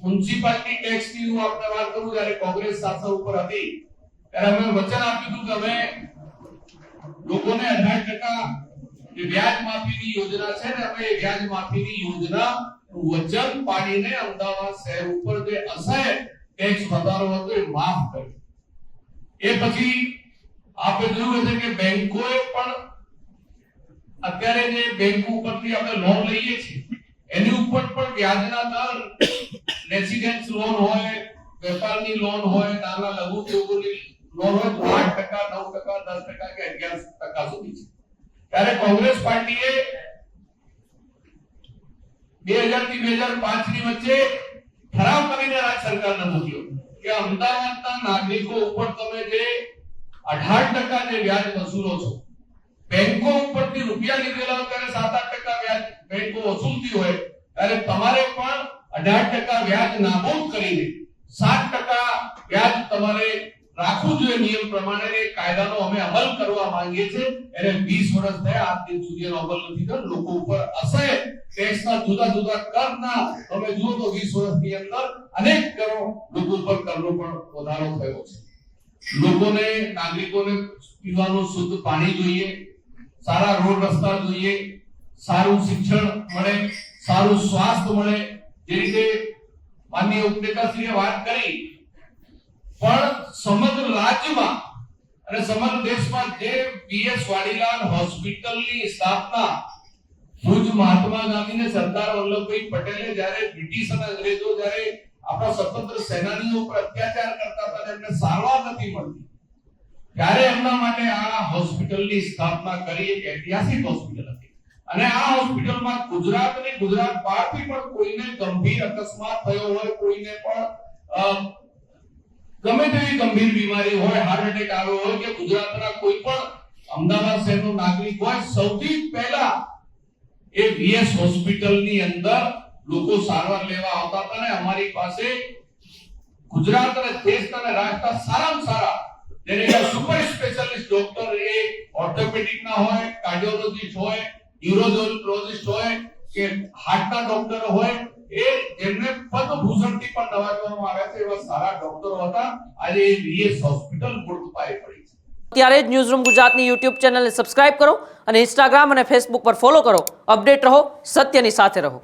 Municipality tax ની હું આપને વાત કરું, જ્યારે કોંગ્રેસ શાસન ઉપર હતી ત્યારે અમે વચન આપ્યું હતું કે અમે લોકોને 18% જે વ્યાજ માફીની યોજના છે ને, અમે વ્યાજ માફીની યોજના વચન પાડીને અમદાવાદ શહેર ઉપર જે અસહ્ય ટેક્સ વધારો હતો એ માફ કર્યો. એ પછી આપણે જોયું હશે કે બેંકોએ પણ અત્યારે જે બેંકો ઉપરથી આપણે લોન લઈએ છીએ એની ઉપર પણ વ્યાજના દર, રેસિડેન્સ લોન હોય, વેપારની લોન હોય, નાના લઘુ ઉદ્યોગોની લોન હોય 8%, 9%, 10% કે 11% સુધી છે. ત્યારે કોંગ્રેસ પાર્ટીએ 2000 થી 2005 ની વચ્ચે ઠરાવ કરીને રાજ્ય સરકારને મૂક્યો કે અમદાવાદના નાગરિકો ઉપર તમે જે 18% જે વ્યાજ વસૂલો છો, બેંકો ઉપરથી રૂપિયા લીધેલા હોય ત્યારે 7-8% વ્યાજ બેંકો વસૂલતી હોય, ત્યારે તમારે પણ 18% વ્યાજ નાબૂદ કરીને 7% વ્યાજ તમારે રાખવું જોઈએ નિયમ પ્રમાણે. કાયદાનો અમે અમલ કરવા માંગીએ છીએ. એને 20 વર્ષ થયા, આજ દિન સુધી એનો અમલ નથી થયો. લોકો ઉપર અસહ્ય ટેક્સના જુદા જુદા કરના તમે જુઓ તો 20 વર્ષની અંદર અનેક કરો લોકો ઉપર કરનો પણ વધારો થયો છે. લોકોને, નાગરિકોને પીવાનું શુદ્ધ પાણી જોઈએ, સારા રોડ રસ્તા જોઈએ, સારું શિક્ષણ મળે, સારું સ્વાસ્થ્ય મળે. જે રીતે માનનીય ઉપનેતાશ્રીએ વાત કરી, પણ સમગ્ર રાજ્યમાં અને સમગ્ર દેશમાં જે બીએસ વાડીલાલ હોસ્પિટલની સ્થાપના ભુજ મહાત્મા ગાંધી ને સરદાર વલ્લભભાઈ પટેલે જ્યારે બ્રિટિશ અને અંગ્રેજો જ્યારે આપણા સ્વતંત્ર સેનાનીઓ પર અત્યાચાર કરતા હતા, એમને સારવાર નથી મળતી, ત્યારે એમના માટે આ હોસ્પિટલની સ્થાપના કરી. એક ઐતિહાસિક હોસ્પિટલ હતી અને આ હોસ્પિટલમાં ગુજરાત અને ગુજરાત બહારથી પણ કોઈને ગંભીર અકસ્માત થયો હોય, કોઈને પણ ગમે તેવી ગંભીર બીમારી હોય, હાર્ટ એટેક આવ્યો હોય કે ગુજરાતના કોઈ પણ અમદાવાદ શહેરનો નાગરિક હોય, સૌથી પહેલા એ વીએસ હોસ્પિટલની અંદર લોકો સારવાર લેવા આવતા હતા. અને અમારી પાસે ગુજરાત અને દેશના અને રાજ્યના સારામાં સારા જેને સુપર સ્પેશિયાલિસ્ટ ડોક્ટર, એ ઓર્થોપેડિક ના હોય, કાર્ડિયોલોજિસ્ટ હોય, ન્યુરોલોજિસ્ટ હોય કે હાર્ટના ડોક્ટર હોય, એ જેમને પદ્મભૂષણથી પણ નવાજવામાં આવ્યા છે, એવા સારા ડોક્ટરો હતા. આજે એ વીએસ હોસ્પિટલ મૂર્તપાય પડી છે. ત્યારે જ ન્યૂઝરૂમ ગુજરાતની યુટ્યુબ ચેનલને સબસ્ક્રાઇબ કરો અને ઇન્સ્ટાગ્રામ અને ફેસબુક પર ફોલો કરો. અપડેટ રહો, સત્યની સાથે રહો.